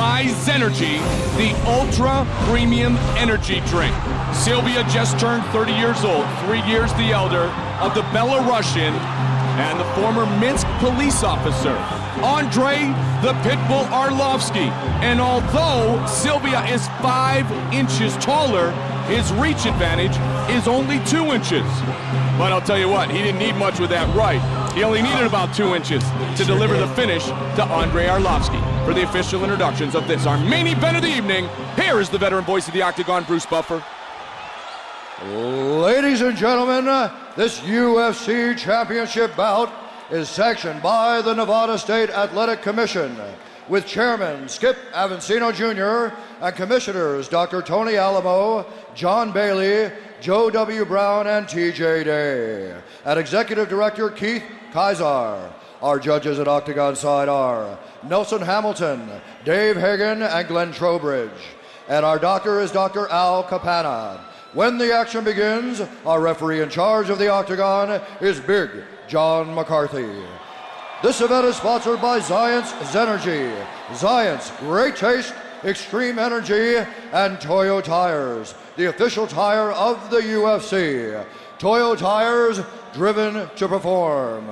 by Zenergy, the ultra premium energy drink. Sylvia just turned 30 years old, 3 years the elder of the Belarusian and the former Minsk police officer, Andrei the Pitbull Arlovski. And although Sylvia is 5 inches taller, his reach advantage is only 2 inches. But I'll tell you what, he didn't need much with that right. He only needed about 2 inches to deliver the finish to Andrei Arlovski. For the official introductions of this, our main event of the evening, here is the veteran voice of the Octagon, Bruce Buffer. Ladies and gentlemen, this UFC championship bout is sanctioned by the Nevada State Athletic Commission, with Chairman Skip Avancino Jr. and Commissioners Dr. Tony Alamo, John Bailey, Joe W. Brown, and TJ Day, and Executive Director Keith Kaiser. Our judges at Octagon side are Nelson Hamilton, Dave Hagan, and Glenn Trowbridge. And our doctor is Dr. Al Capana. When the action begins, our referee in charge of the Octagon is Big John McCarthy. This event is sponsored by Zions Zenergy, Zions Great Taste, Extreme Energy, and Toyo Tires, the official tire of the UFC. Toyo Tires, driven to perform.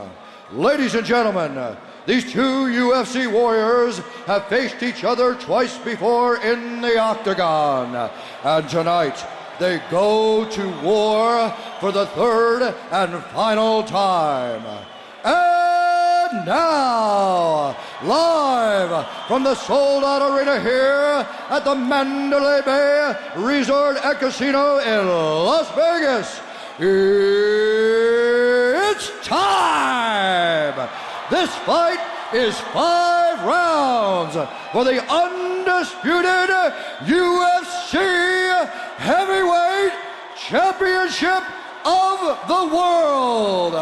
Ladies and gentlemen, these two UFC warriors have faced each other twice before in the Octagon. And tonight, they go to war for the third and final time. And now, live from the sold-out arena here at the Mandalay Bay Resort and Casino in Las Vegas, it's time! This fight is 5 rounds for the undisputed UFC Heavyweight Championship of the world.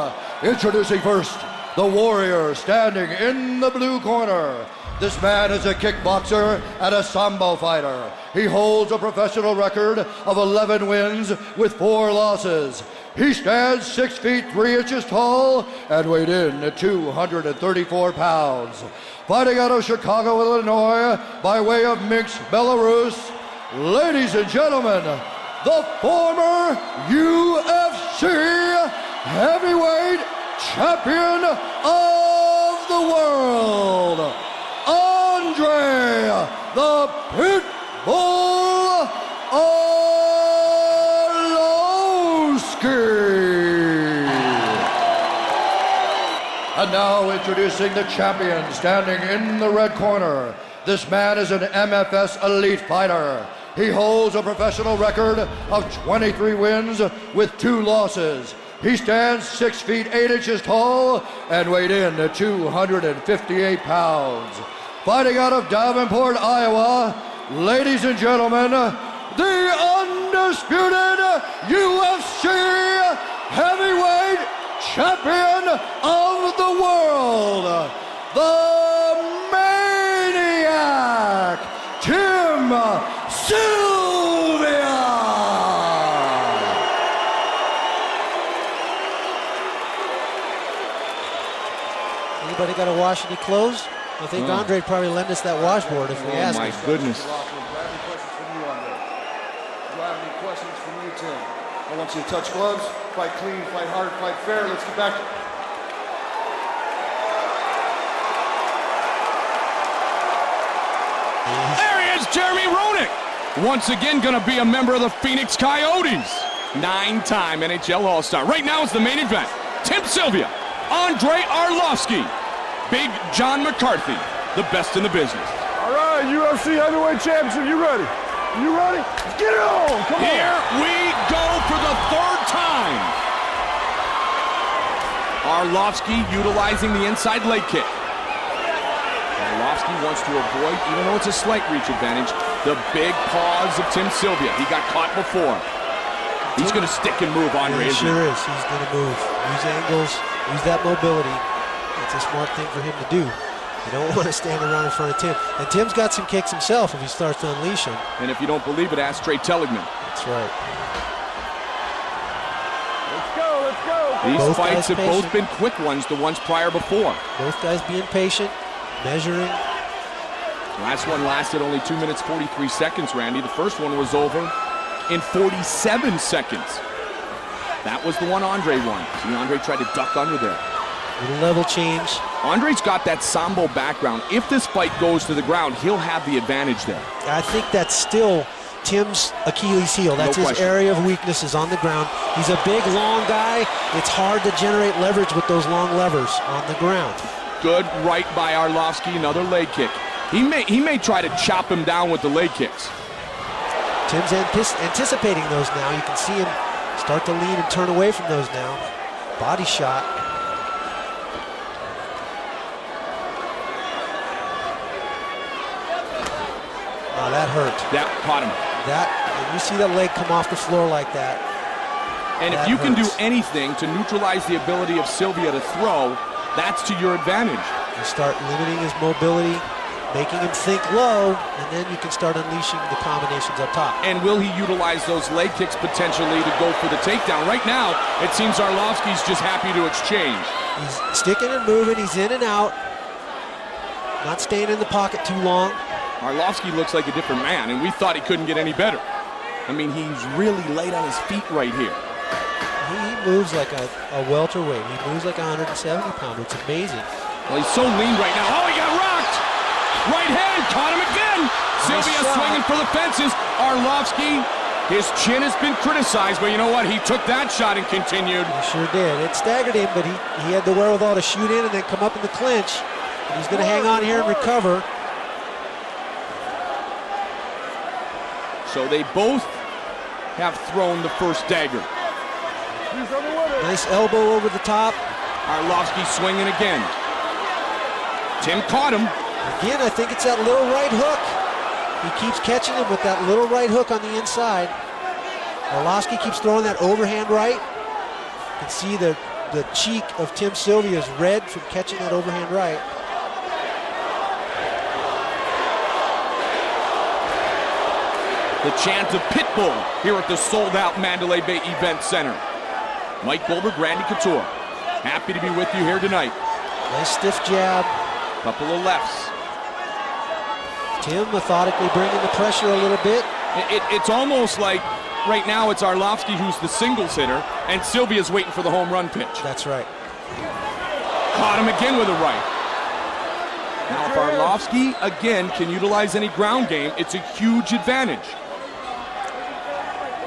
Introducing first, the warrior standing in the blue corner. This man is a kickboxer and a sambo fighter. He holds a professional record of 11 wins with 4 losses. He stands 6 feet 3 inches tall and weighed in at 234 pounds. Fighting out of Chicago, Illinois, by way of Minsk, Belarus, ladies and gentlemen, the former UFC heavyweight champion of the world, Andrei the Pitbull Arlovski. And now introducing the champion standing in the red corner. This man is an MFS elite fighter. He holds a professional record of 23 wins with 2 losses. He stands 6 feet 8 inches tall and weighed in at 258 pounds. Fighting out of Davenport, Iowa, ladies and gentlemen, the undisputed UFC heavyweight champion of the world, the maniac, Tim Sylvia! Anybody got to wash any clothes? I think Andrei probably lend us that washboard if we ask him. Oh my goodness. Do I have any questions from you, Tim? I want you to touch gloves, fight clean, fight hard, fight fair. Let's get back to... There he is, Jeremy Roenick. Once again going to be a member of the Phoenix Coyotes. 9-time NHL All-Star. Right now it's the main event. Tim Sylvia, Andrei Arlovski, Big John McCarthy, the best in the business. All right, UFC heavyweight championship, you ready? You ready? Get it on! Come on! Here we go for the 3rd time. Arlovski utilizing the inside leg kick. Arlovski wants to avoid, even though it's a slight reach advantage, the big paws of Tim Sylvia. He got caught before. He's going to stick and move, Andrei. He sure is. He's going to move. Use angles, use that mobility. It's a smart thing for him to do. You don't want to stand around in front of Tim. And Tim's got some kicks himself if he starts to unleash them. And if you don't believe it, ask Trey Telligman. That's right. Let's go, let's go! These Both fights have guys both patient. been quick ones, the ones prior before. Both guys being patient, measuring. Last one lasted only 2 minutes, 43 seconds, Randy. The first one was over in 47 seconds. That was the one Andrei won. See, Andrei tried to duck under there. Little level change. Andrei's got that Sambo background. If this fight goes to the ground, he'll have the advantage there. I think that's still Tim's Achilles heel. That's his area of weakness, is on the ground. He's a big, long guy. It's hard to generate leverage with those long levers on the ground. Good right by Arlovski, another leg kick. He may try to chop him down with the leg kicks. Tim's anticipating those now. You can see him start to lean and turn away from those now. Body shot. Oh, that hurt. That caught him. And you see that leg come off the floor like that. And if you can do anything to neutralize the ability of Sylvia to throw, that's to your advantage. You start limiting his mobility, making him think low, and then you can start unleashing the combinations up top. And will he utilize those leg kicks potentially to go for the takedown? Right now, it seems Arlovski's just happy to exchange. He's sticking and moving. He's in and out. Not staying in the pocket too long. Arlovski looks like a different man, and we thought he couldn't get any better. I mean, he's really light on his feet right here. He moves like a welterweight. He moves like a 170-pounder. It's amazing. Well, he's so lean right now. Oh, he got rocked! Right hand, caught him again! Sylvia swinging for the fences. Arlovski, his chin has been criticized, but you know what? He took that shot and continued. He sure did. It staggered him, but he had the wherewithal to shoot in and then come up in the clinch. And he's going to hang on here and recover. So they both have thrown the first dagger. Nice elbow over the top. Arlovski swinging again. Tim caught him. Again, I think it's that little right hook. He keeps catching him with that little right hook on the inside. Arlovski keeps throwing that overhand right. You can see the cheek of Tim Sylvia is red from catching that overhand right. The chant of Pitbull here at the sold-out Mandalay Bay Events Center. Mike Goldberg, Randy Couture. Happy to be with you here tonight. Nice stiff jab. Couple of lefts. Tim methodically bringing the pressure a little bit. It's almost like right now it's Arlovski who's the singles hitter, and Sylvia's waiting for the home run pitch. That's right. Caught him again with a right. Now if Arlovski again can utilize any ground game, it's a huge advantage.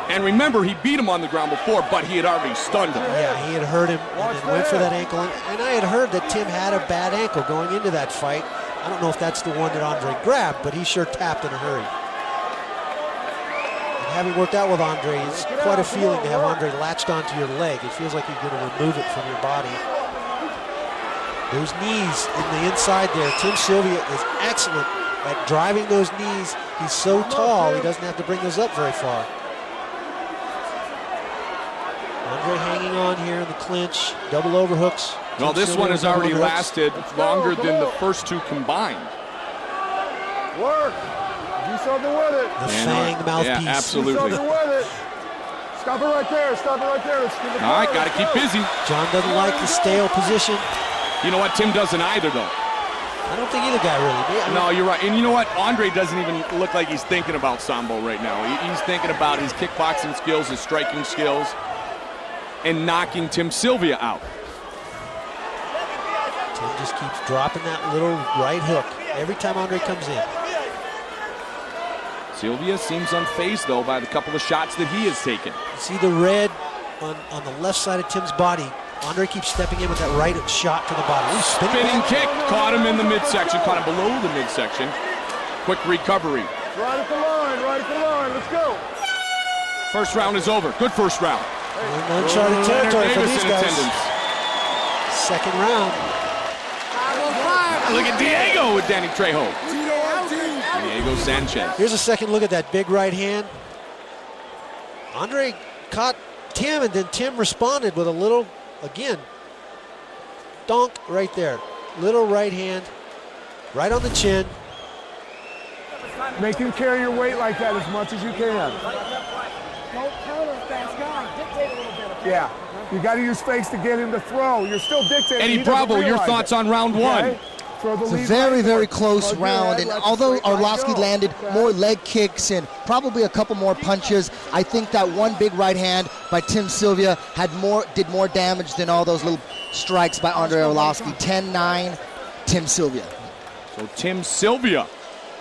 And remember, he beat him on the ground before, but he had already stunned him. Yeah, he had hurt him and then went for that ankle. And I had heard that Tim had a bad ankle going into that fight. I don't know if that's the one that Andrei grabbed, but he sure tapped in a hurry. And having worked out with Andrei, it's quite a feeling to have Andrei latched onto your leg. It feels like you're going to remove it from your body. Those knees in the inside there. Tim Sylvia is excellent at driving those knees. He's so tall, he doesn't have to bring those up very far. Andrei hanging on here in the clinch, double overhooks. Well, this one has already lasted longer than the first two combined. Work. Do something with it. The fang mouthpiece. Yeah, absolutely. Do something with it. Stop it right there. Stop it right there. Let's give it. All right, got to keep busy. John doesn't like the stale position. You know what? Tim doesn't either, though. I don't think either guy really did. No, you're right. And you know what? Andrei doesn't even look like he's thinking about Sambo right now. He's thinking about his kickboxing skills, his striking skills, and knocking Tim Sylvia out. Tim just keeps dropping that little right hook every time Andrei comes in. Sylvia seems unfazed, though, by the couple of shots that he has taken. You see the red on the left side of Tim's body. Andrei keeps stepping in with that right shot to the body. Ooh, spinning kick, caught him in the midsection, caught him below the midsection. Quick recovery. Right at the line, right at the line. Let's go. First round is over. Good first round. Uncharted territory for these guys. Attendance. Second round. Look at Diego with Danny Trejo. Diego Sanchez. Here's a second look at that big right hand. Andrei caught Tim, and then Tim responded with a little, again, donk right there. Little right hand, right on the chin. Make him carry your weight like that as much as you can. Don't counter a fast guy. Dictate a little bit. Okay? Yeah. You got to use fakes to get him to throw. You're still dictating. Eddie Bravo, your thoughts on round one? It's a very, very close round, and although Arlovski landed more leg kicks and probably a couple more punches, I think that one big right hand by Tim Sylvia did more damage than all those little strikes by Andrei Arlovski. 10-9, Tim Sylvia. So Tim Sylvia,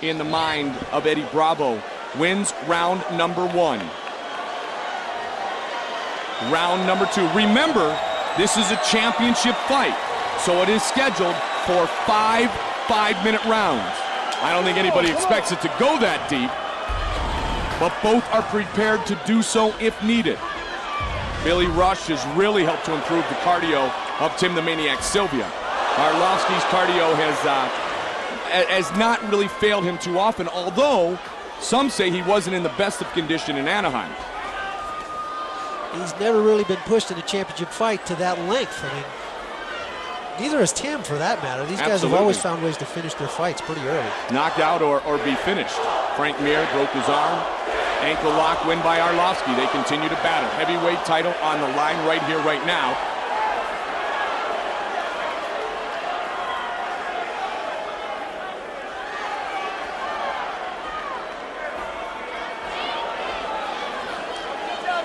in the mind of Eddie Bravo, wins round number 1. Round number 2. Remember, this is a championship fight, so it is scheduled for 5 5-minute rounds. I don't think anybody expects it to go that deep, but both are prepared to do so if needed. Billy Rush has really helped to improve the cardio of Tim the Maniac Sylvia. Arlovski's cardio has not really failed him too often, although some say he wasn't in the best of condition in Anaheim. He's never really been pushed in a championship fight to that length. I mean, neither has Tim, for that matter. These guys have always found ways to finish their fights pretty early. Knocked out or be finished. Frank Mir broke his arm. Ankle lock, win by Arlovski. They continue to battle. Heavyweight title on the line right here, right now.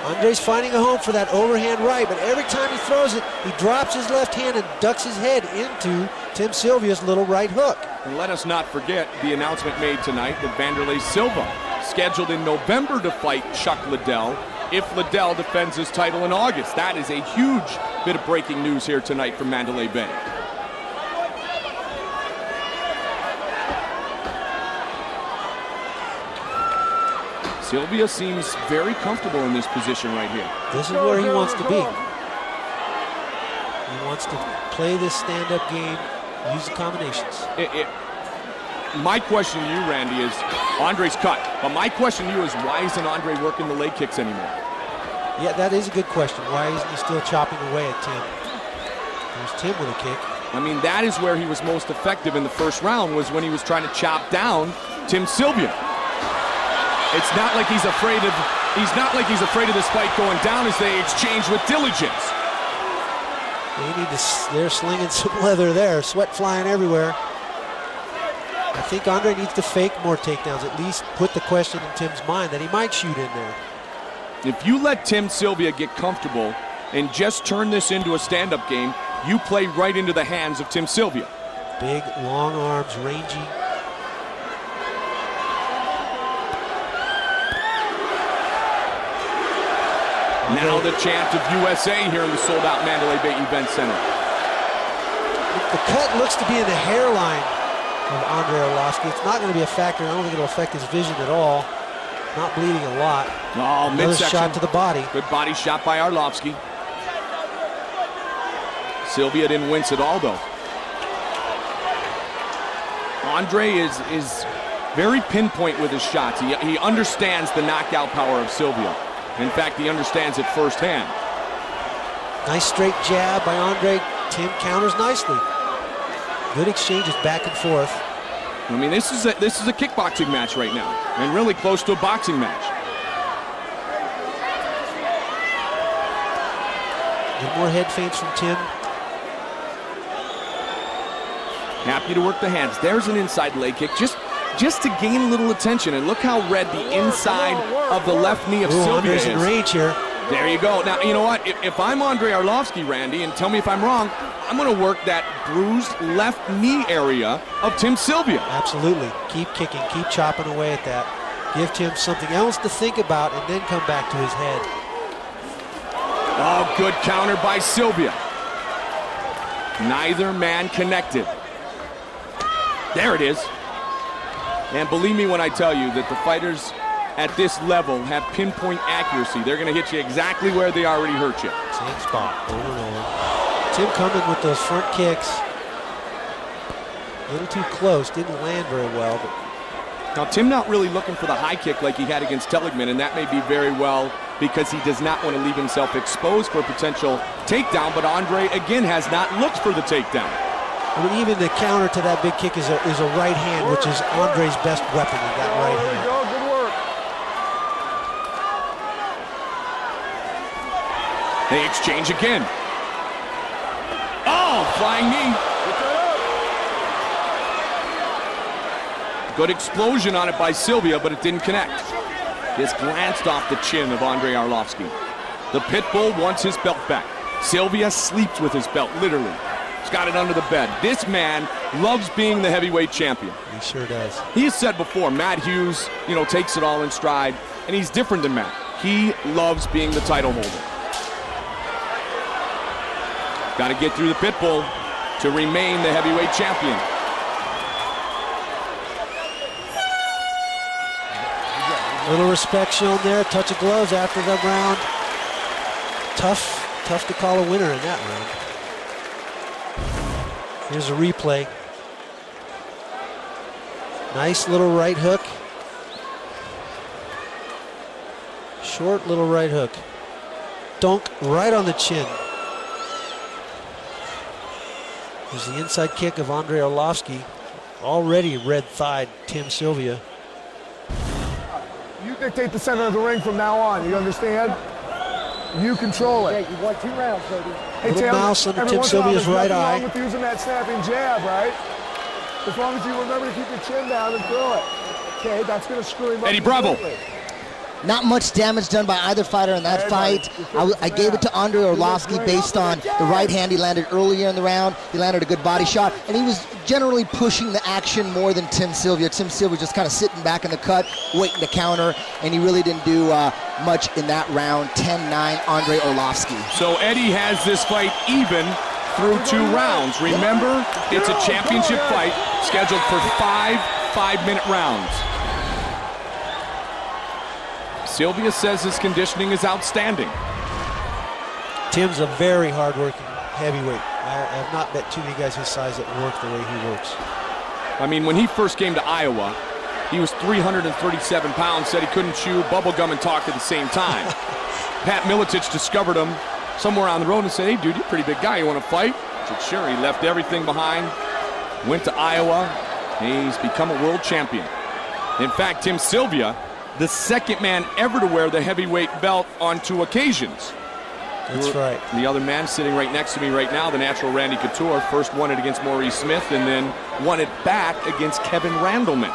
Andrei's finding a home for that overhand right, but every time he throws it, he drops his left hand and ducks his head into Tim Sylvia's little right hook. And let us not forget the announcement made tonight that Wanderlei Silva, scheduled in November to fight Chuck Liddell, if Liddell defends his title in August. That is a huge bit of breaking news here tonight from Mandalay Bay. Sylvia seems very comfortable in this position right here. This is where he wants to be. He wants to play this stand-up game, use the combinations. My question to you, Randy, is Andrei's cut. But my question to you is, why isn't Andrei working the leg kicks anymore? Yeah, that is a good question. Why isn't he still chopping away at Tim? There's Tim with a kick. I mean, that is where he was most effective in the first round, was when he was trying to chop down Tim Sylvia. It's not like he's afraid of this fight going down as they exchange with diligence. They're slinging some leather there, sweat flying everywhere. I think Andrei needs to fake more takedowns, at least put the question in Tim's mind that he might shoot in there. If you let Tim Sylvia get comfortable and just turn this into a stand-up game, you play right into the hands of Tim Sylvia. Big, long arms, rangy. Now the chant of USA here in the sold-out Mandalay Bay Events Center. The cut looks to be in the hairline of Andrei Arlovski. It's not going to be a factor. I don't think it'll affect his vision at all. Not bleeding a lot. Oh, midsection. Shot to the body. Good body shot by Arlovski. Sylvia didn't wince at all, though. Andrei is very pinpoint with his shots. He understands the knockout power of Sylvia. In fact, he understands it firsthand. Nice straight jab by Andrei. Tim counters nicely. Good exchanges back and forth. I mean, this is a kickboxing match right now, and really close to a boxing match. Get more head feints from Tim. Happy to work the hands. There's an inside leg kick, just to gain a little attention. And look how red the inside of the left knee of Sylvia is. In range here. There you go. Now, you know what? If I'm Andrei Arlovski, Randy, and tell me if I'm wrong, I'm going to work that bruised left knee area of Tim Sylvia. Absolutely. Keep kicking. Keep chopping away at that. Give Tim something else to think about and then come back to his head. Oh, good counter by Sylvia. Neither man connected. There it is. And believe me when I tell you that the fighters at this level have pinpoint accuracy. They're going to hit you exactly where they already hurt you. Same spot, over and over. Tim coming with those front kicks. A little too close, didn't land very well. But now, Tim not really looking for the high kick like he had against Teligman, and that may be very well because he does not want to leave himself exposed for a potential takedown, but Andrei, again, has not looked for the takedown. I mean, even the counter to that big kick is a right hand, which is Andrei's best weapon in that right hand. Good work. They exchange again. Oh, flying knee. Good explosion on it by Sylvia, but it didn't connect. Just glanced off the chin of Andrei Arlovski. The pit bull wants his belt back. Sylvia sleeps with his belt, literally. He's got it under the bed. This man loves being the heavyweight champion. He sure does. He has said before, Matt Hughes, takes it all in stride, and he's different than Matt. He loves being the title holder. Got to get through the pit bull to remain the heavyweight champion. Little respect shown there. Touch of gloves after the round. Tough to call a winner in that round. Here's a replay. Nice little right hook. Short little right hook. Dunk right on the chin. There's the inside kick of Andrei Arlovski. Already red-thighed Tim Sylvia. You dictate the center of the ring from now on. You understand? You control it. You won 2 rounds, baby. Hey, Little mouse under Tim Sylvia's right eye. Nothing wrong with using that snapping jab, right? As long as you remember to keep your chin down and throw it. Okay, that's going to screw him up. Eddie Bravo. Not much damage done by either fighter in that fight. I gave it to Andrei Arlovski based on the right hand he landed earlier in the round. He landed a good body shot, and he was generally pushing the action more than Tim Sylvia. Tim Sylvia just kind of sitting back in the cut, waiting to counter, and he really didn't do much in that round. 10-9, Andrei Arlovski. So Eddie has this fight even through 2 rounds. Remember, it's a championship fight scheduled for 5 5-minute rounds. Sylvia says his conditioning is outstanding. Tim's a very hard-working heavyweight. I have not met too many guys his size that work the way he works. I mean, when he first came to Iowa, he was 337 pounds, said he couldn't chew bubblegum and talk at the same time. Pat Miletich discovered him somewhere on the road and said, "Hey, dude, you're a pretty big guy. You want to fight?" I said, "Sure." He left everything behind, went to Iowa. He's become a world champion. In fact, Tim Sylvia, the second man ever to wear the heavyweight belt on 2 occasions. That's right. The other man sitting right next to me right now, the natural Randy Couture, first won it against Maurice Smith and then won it back against Kevin Randleman.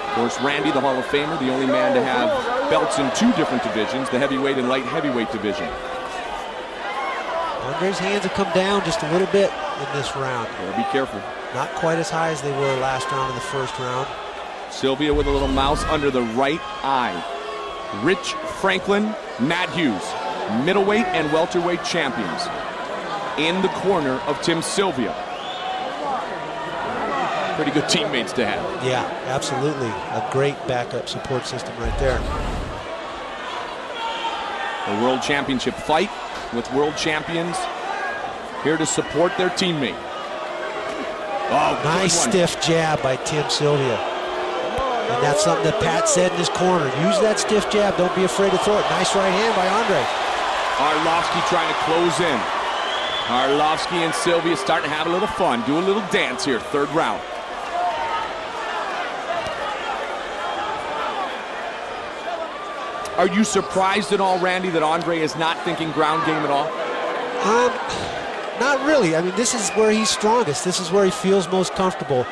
Of course, Randy, the Hall of Famer, the only man to have belts in 2 different divisions, the heavyweight and light heavyweight division. Andrei's hands have come down just a little bit in this round. Yeah, be careful. Not quite as high as they were last round in the first round. Sylvia with a little mouse under the right eye. Rich Franklin, Matt Hughes, middleweight and welterweight champions in the corner of Tim Sylvia. Pretty good teammates to have. Yeah, absolutely. A great backup support system right there. A world championship fight with world champions here to support their teammate. Oh, nice stiff jab by Tim Sylvia. And that's something that Pat said in his corner. Use that stiff jab. Don't be afraid to throw it. Nice right hand by Andrei. Arlovski trying to close in. Arlovski and Sylvia starting to have a little fun. Do a little dance here, 3rd round. Are you surprised at all, Randy, that Andrei is not thinking ground game at all? Not really. I mean, this is where he's strongest. This is where he feels most comfortable.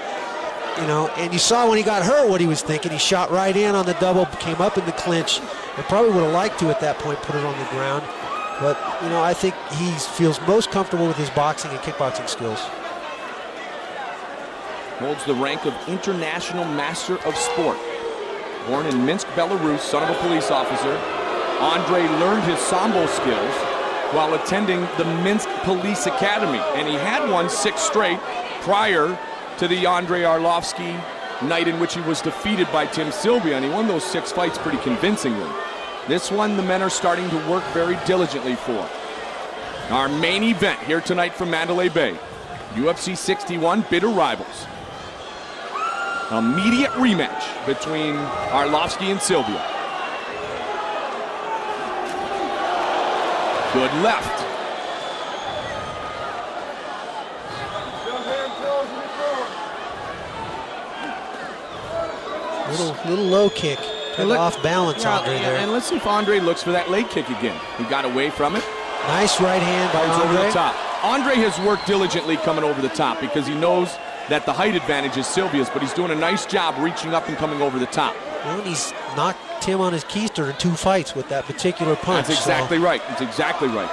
And you saw when he got hurt what he was thinking. He shot right in on the double, came up in the clinch, and probably would have liked to at that point put it on the ground. But, I think he feels most comfortable with his boxing and kickboxing skills. Holds the rank of International Master of Sport. Born in Minsk, Belarus, son of a police officer, Andrei learned his sambo skills while attending the Minsk Police Academy. And he had won 6 straight prior to the Andrei Arlovski night in which he was defeated by Tim Sylvia, and he won those 6 fights pretty convincingly. This one, the men are starting to work very diligently for. Our main event here tonight from Mandalay Bay, UFC 61 Bitter Rivals. Immediate rematch between Arlovski and Sylvia. Good left. Little low kick. Kind of off balance, Andrei there. And let's see if Andrei looks for that leg kick again. He got away from it. Nice right hand by Andrei. Over the top. Andrei has worked diligently coming over the top because he knows that the height advantage is Sylvia's, but he's doing a nice job reaching up and coming over the top. Well, he's knocked Tim on his keister in 2 fights with that particular punch. That's exactly right. That's exactly right.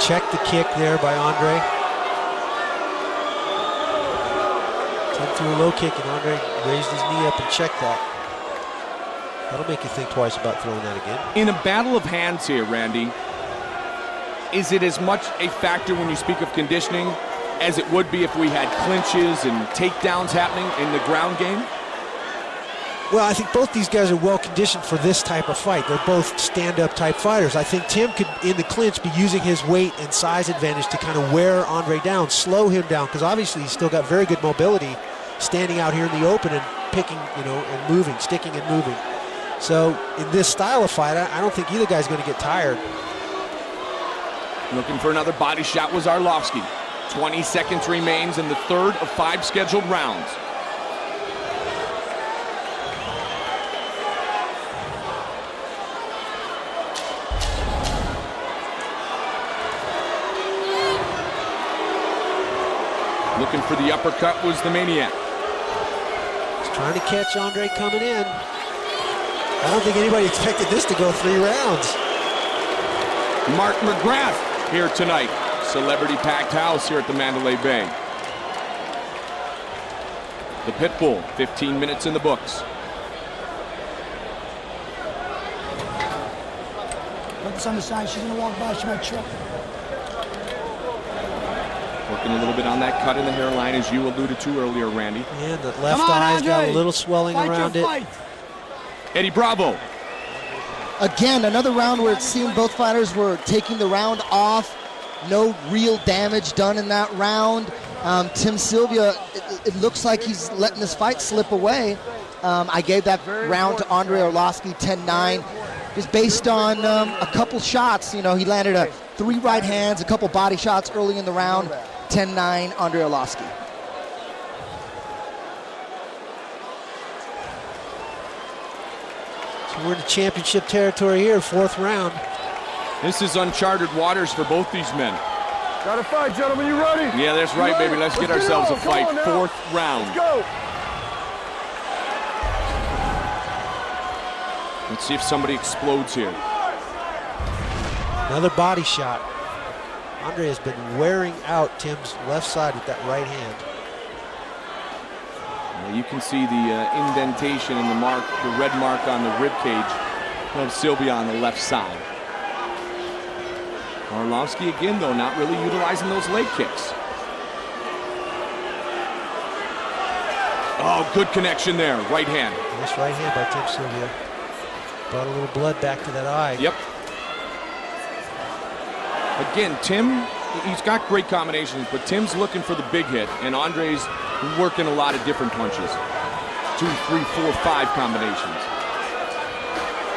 Check the kick there by Andrei. Tim threw a low kick and Andrei raised his knee up and checked that. That'll make you think twice about throwing that again. In a battle of hands here, Randy, is it as much a factor when you speak of conditioning as it would be if we had clinches and takedowns happening in the ground game? Well, I think both these guys are well conditioned for this type of fight. They're both stand-up type fighters. I think Tim could, in the clinch, be using his weight and size advantage to kind of wear Andrei down, slow him down, because obviously he's still got very good mobility standing out here in the open and picking, you know, and moving, sticking and moving. So in this style of fight, I don't think either guy's going to get tired. Looking for another body shot was Arlovski. 20 seconds remains in the 3rd of 5 scheduled rounds. Looking for the uppercut was the Maniac. He's trying to catch Andrei coming in. I don't think anybody expected this to go 3 rounds. Mark McGrath here tonight. Celebrity packed house here at the Mandalay Bay. The Pitbull, 15 minutes in the books. Put this on the side. She's going to walk by. She might trip. Working a little bit on that cut in the hairline, as you alluded to earlier, Randy. Yeah, the left eye's got a little swelling around it. Eddie Bravo. Again, another round where it seemed both fighters were taking the round off. No real damage done in that round. Tim Sylvia, it looks like he's letting this fight slip away. I gave that round to Andrei Arlovski, 10-9. Just based on a couple shots. You know, he landed 3 right hands, a couple body shots early in the round. 10-9, Andrei Arlovski. So we're in the championship territory here, 4th round. This is uncharted waters for both these men. Got a fight, gentlemen. You ready? Yeah, that's right, baby. Let's get ourselves a fight. 4th round. Let's go. Let's see if somebody explodes here. Another body shot. Andrei has been wearing out Tim's left side with that right hand. Well, you can see the indentation and the red mark on the rib cage of Sylvia on the left side. Arlovski again, though, not really utilizing those leg kicks. Oh, good connection there, right hand. Nice right hand by Tim Sylvia. Brought a little blood back to that eye. Yep. Again, Tim, he's got great combinations, but Tim's looking for the big hit, and Andrei's working a lot of different punches. 2, 3, 4, 5 combinations.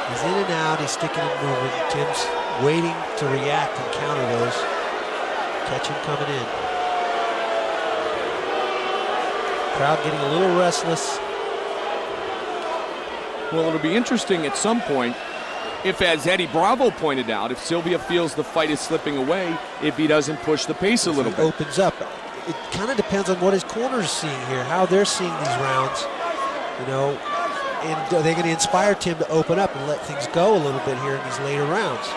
He's in and out, he's sticking and moving. Tim's waiting to react and counter those. Catch him coming in. Crowd getting a little restless. Well, it'll be interesting at some point if, as Eddie Bravo pointed out, if Sylvia feels the fight is slipping away, if he doesn't push the pace a little bit. Opens up. It kind of depends on what his corner's seeing here, how they're seeing these rounds. You know, and are they going to inspire Tim to open up and let things go a little bit here in these later rounds?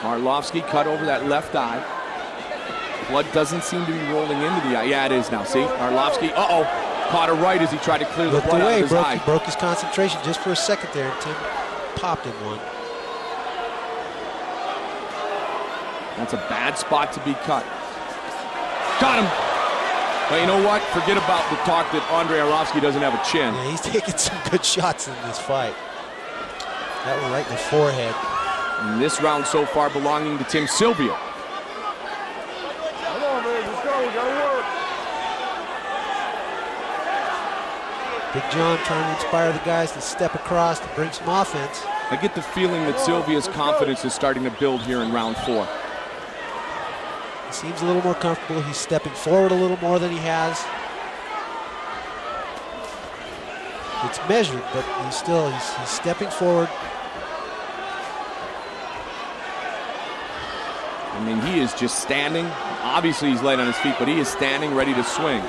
Arlovski cut over that left eye. Blood doesn't seem to be rolling into the eye. Yeah, it is now. See, Arlovski, caught her right as he tried to clear the blood out of his eye. He broke his concentration just for a second there, and Tim popped in one. That's a bad spot to be cut. Got him. But you know what? Forget about the talk that Andrei Arlovski doesn't have a chin. Yeah, he's taking some good shots in this fight. That one right in the forehead. And this round so far belonging to Tim Sylvia. Come on, man. Let's go. We got to work. Big John trying to inspire the guys to step across to bring some offense. I get the feeling that Sylvia's confidence is starting to build here in round 4. He seems a little more comfortable. He's stepping forward a little more than he has. It's measured, but he's stepping forward. I mean, he is just standing. Obviously, he's light on his feet, but he is standing ready to swing.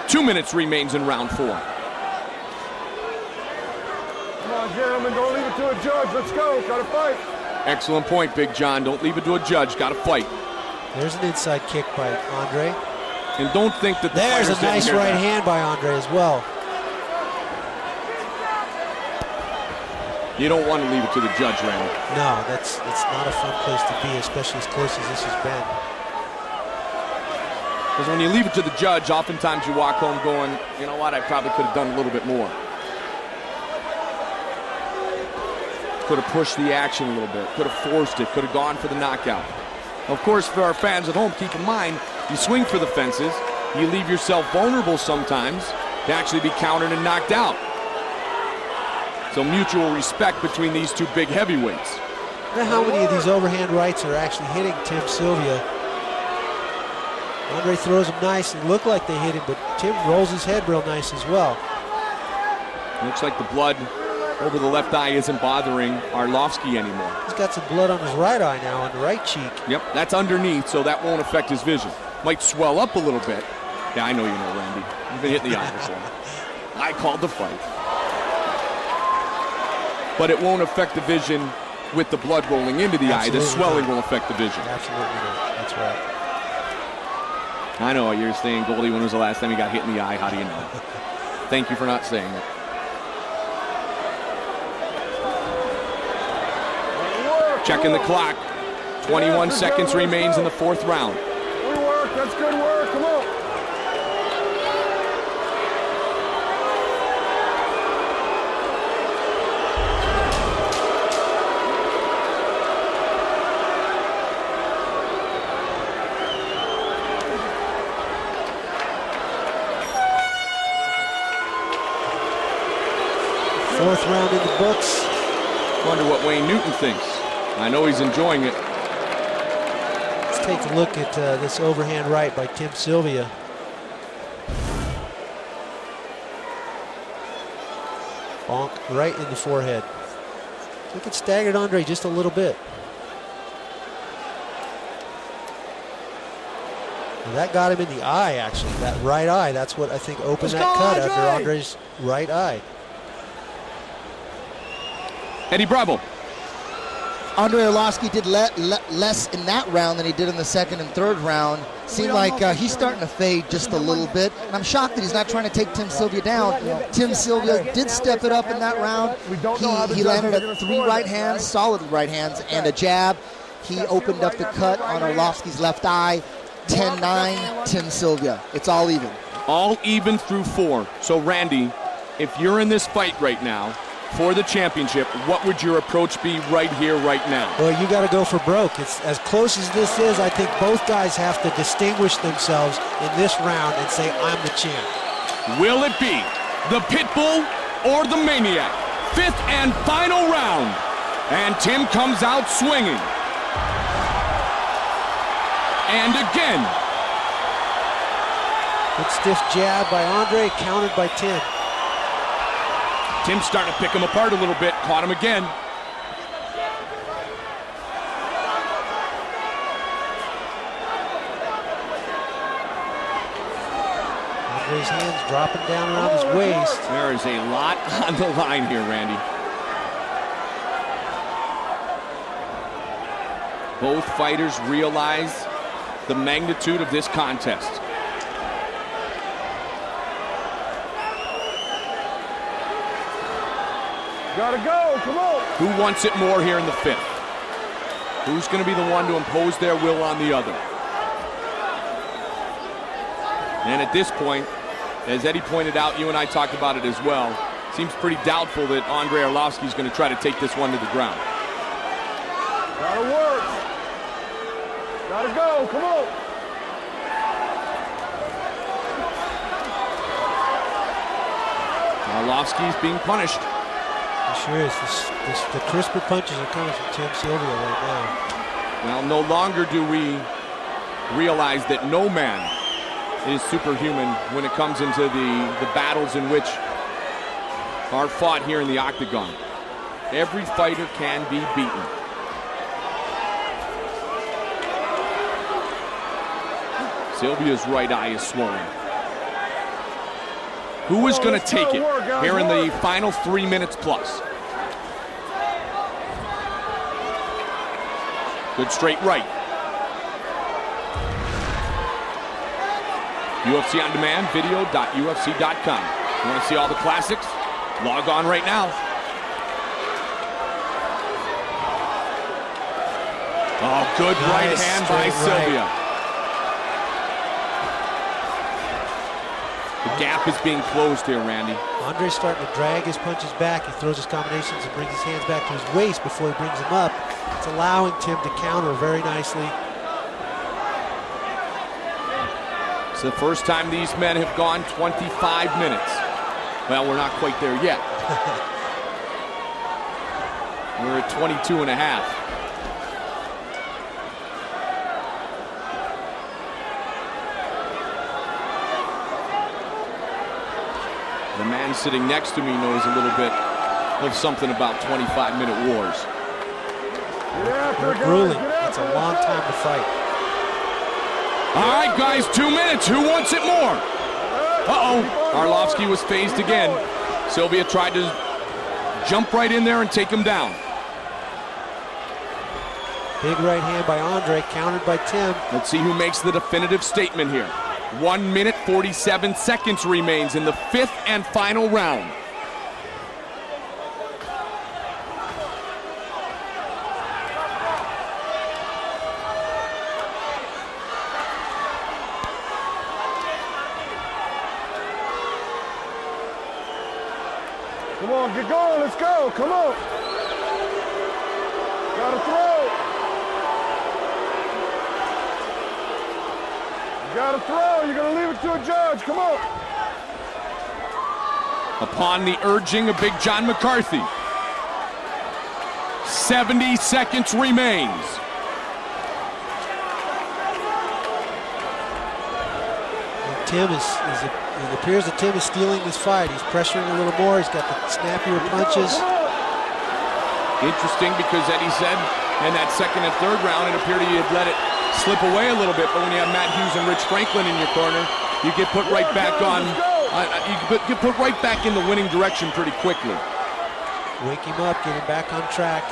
Two minutes remains in round 4. Come on, gentlemen, don't leave it to a judge. Let's go. Got to fight. Excellent point, Big John. Don't leave it to a judge. Got to fight. There's an inside kick by Andrei. And don't think that there's a nice right hand by Andrei as well. You don't want to leave it to the judge, Randy. No, it's not a fun place to be, especially as close as this has been. Because when you leave it to the judge, oftentimes you walk home going, you know what, I probably could have done a little bit more. Could have pushed the action a little bit, could have forced it, could have gone for the knockout. Of course, for our fans at home, keep in mind, you swing for the fences, you leave yourself vulnerable sometimes to actually be countered and knocked out. So mutual respect between these two big heavyweights. I wonder how many of these overhand rights are actually hitting Tim Sylvia. Andrei throws them nice and look like they hit him, but Tim rolls his head real nice as well. Looks like the blood over the left eye isn't bothering Arlovski anymore. He's got some blood on his right eye now, on the right cheek. Yep, that's underneath, so that won't affect his vision. Might swell up a little bit. Yeah, I know you know, Randy. You've been hitting the eye before. I called the fight. But it won't affect the vision with the blood rolling into the eye. The swelling will affect the vision. Absolutely not. That's right. I know you're saying, Goldie, when was the last time you got hit in the eye? How do you know? Thank you for not saying it. Checking the clock. 21 seconds remains in the 4th round. Good work. That's good work. Come on. Fourth round in the books. Wonder what Wayne Newton thinks. I know he's enjoying it. Let's take a look at this overhand right by Tim Sylvia. Bonk right in the forehead. I think it staggered Andrei just a little bit. And that got him in the eye, actually. That right eye. That's what I think opened that cut after Andrei's right eye. Eddie Bravo. Andrei Arlovski did less in that round than he did in the 2nd and 3rd round. Seemed like he's starting to fade just a little bit. And I'm shocked that he's not trying to take Tim Sylvia down. Tim Sylvia did step it up in that round. He landed at 3 right hands, solid right hands, and a jab. He opened up the cut on Arlovski's left eye. 10-9, Tim Sylvia. It's all even. All even through 4. So, Randy, if you're in this fight right now, for the championship, what would your approach be right here, right now? Well, you got to go for broke. It's as close as this is. I think both guys have to distinguish themselves in this round and say, I'm the champ. Will it be the Pitbull or the Maniac? 5th and final round. And Tim comes out swinging. And again. Good stiff jab by Andrei, countered by Tim. Tim's starting to pick him apart a little bit. Caught him again. Andrei's hands dropping down around his waist. There is a lot on the line here, Randy. Both fighters realize the magnitude of this contest. Gotta go, come on. Who wants it more here in the 5th? Who's going to be the one to impose their will on the other? And at this point, as Eddie pointed out, you and I talked about it as well, seems pretty doubtful that Andrei Arlovski is going to try to take this one to the ground. Gotta work. Gotta go, come on. Arlovski's being punished. He sure is. The crisper punches are coming from Tim Sylvia right now. Well, no longer do we realize that no man is superhuman when it comes into the battles in which are fought here in the octagon. Every fighter can be beaten. Sylvia's right eye is swollen. Who is going to take it here in the final 3 minutes plus? Good straight right. UFC On Demand, video.ufc.com. You want to see all the classics? Log on right now. Oh, good right hand by Sylvia. The gap is being closed here, Randy. Andrei's starting to drag his punches back. He throws his combinations and brings his hands back to his waist before he brings them up. It's allowing Tim to counter very nicely. It's the first time these men have gone 25 minutes. Well, we're not quite there yet. We're at 22 and a half. The man sitting next to me knows a little bit of something about 25-minute wars. They're grueling. It's a long time to fight. All right, guys, 2 minutes. Who wants it more? Uh-oh. Arlovski was phased again. Sylvia tried to jump right in there and take him down. Big right hand by Andrei, countered by Tim. Let's see who makes the definitive statement here. 1 minute, 47 seconds remains in the 5th and final round. Come on, get going, let's go, come on. Gotta throw. You gotta throw, you're gonna leave it to a judge, come on. Upon the urging of Big John McCarthy, 70 seconds remains. Tim it appears that Tim is stealing this fight. He's pressuring a little more. He's got the snappier punches. Interesting, because Eddie said in that second and third round, it appeared he had let it slip away a little bit. But when you have Matt Hughes and Rich Franklin in your corner, you get put right back on. You get put right back in the winning direction pretty quickly. Wake him up, get him back on track.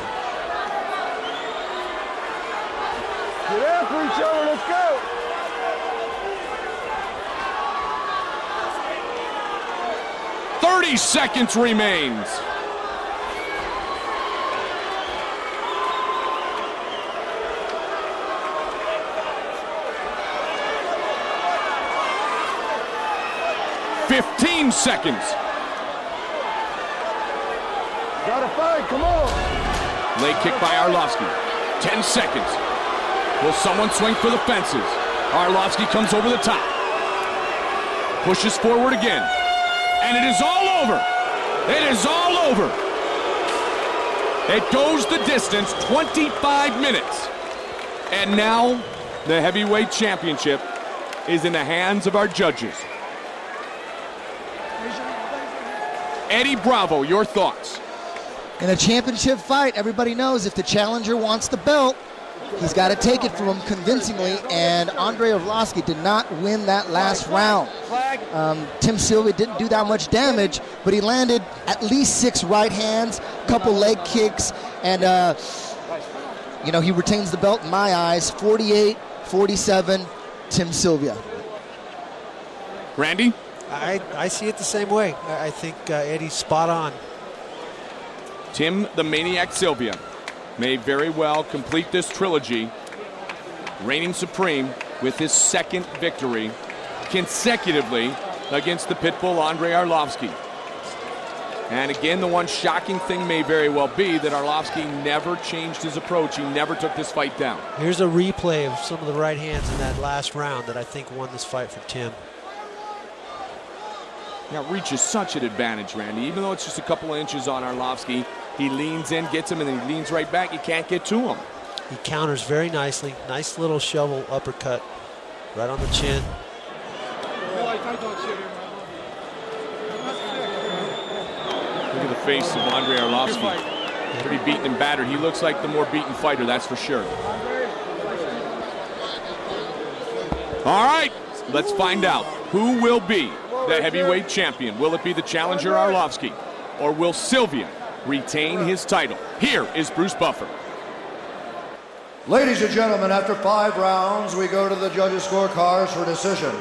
Get after each other, let's go. "30 seconds remains. "15 seconds. Gotta fight, come on. Leg kick by Arlovski. 10 seconds. Will someone swing for the fences? Arlovski comes over the top. Pushes forward again. And it is all over. It is all over. It goes the distance, 25 minutes. And now the heavyweight championship is in the hands of our judges. Eddie Bravo, your thoughts? In a championship fight, everybody knows if the challenger wants the belt, he's got to take it from him convincingly, and Andrei Arlovski did not win that last round. Tim Sylvia didn't do that much damage, but he landed at least 6 right hands, a couple leg kicks, and he retains the belt in my eyes. 48-47, Tim Sylvia. Randy? I see it the same way. I think Eddie's spot on. Tim the Maniac Sylvia may very well complete this trilogy, reigning supreme with his second victory consecutively against the Pitbull Andrei Arlovski. And again, the one shocking thing may very well be that Arlovski never changed his approach. He never took this fight down. Here's a replay of some of the right hands in that last round that I think won this fight for Tim. Now, reach is such an advantage, Randy. Even though it's just a couple of inches on Arlovski, he leans in, gets him, and then he leans right back. You can't get to him. He counters very nicely. Nice little shovel uppercut right on the chin. Look at the face of Andrei Arlovski. Pretty beaten and battered. He looks like the more beaten fighter, that's for sure. All right, let's find out who will be the heavyweight champion. Will it be the challenger Arlovski, or will Sylvia retain his title? Here is Bruce Buffer. Ladies and gentlemen, after 5 rounds, we go to the judges' scorecards for decision.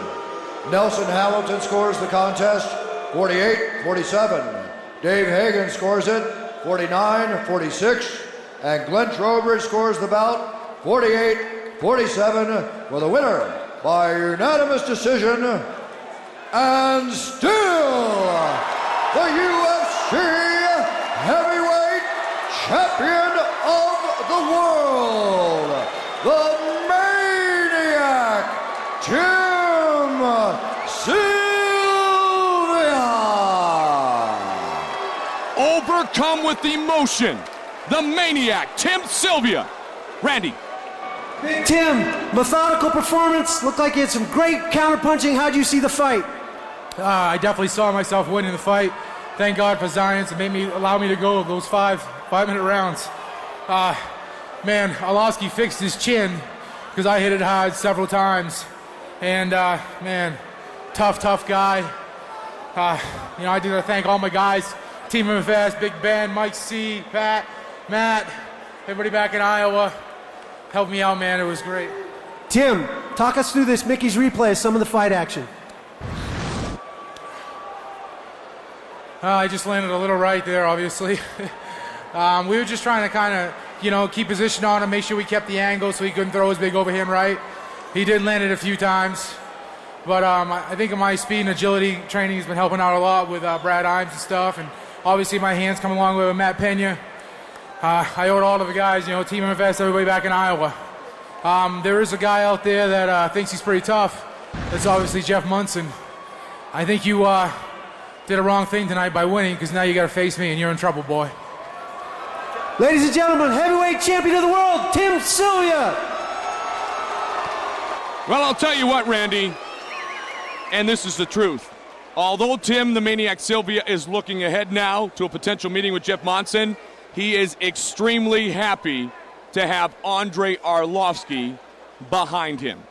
Nelson Hamilton scores the contest 48-47. Dave Hagan scores it 49-46. And Glenn Trowbridge scores the bout 48-47 for the winner by unanimous decision, and still the UFC heavyweight champion of the world, the Maniac, Tim Sylvia. Overcome with emotion, the Maniac, Tim Sylvia. Randy. Tim, methodical performance. Looked like you had some great counterpunching. How'd you see the fight? I definitely saw myself winning the fight. Thank God for Zions. It allowed me to go those 5-minute rounds. Man, Arlovski fixed his chin because I hit it hard several times. And man, tough guy. I do thank all my guys, Team MFS, Big Ben, Mike C, Pat, Matt, everybody back in Iowa. Helped me out, man. It was great. Tim, talk us through this Mickey's replay of some of the fight action. I just landed a little right there, obviously. We were just trying to kind of, keep position on him, make sure we kept the angle so he couldn't throw his big overhand right. He did land it a few times. But I think my speed and agility training has been helping out a lot with Brad Imes and stuff. And obviously my hands come along with Matt Pena. I owe it all to the guys, Team MFS, everybody back in Iowa. There is a guy out there that thinks he's pretty tough. That's obviously Jeff Munson. I think you did a wrong thing tonight by winning, because now you got to face me and you're in trouble, boy. Ladies and gentlemen, heavyweight champion of the world, Tim Sylvia. Well, I'll tell you what, Randy, and this is the truth. Although Tim the Maniac Sylvia is looking ahead now to a potential meeting with Jeff Monson, he is extremely happy to have Andrei Arlovski behind him.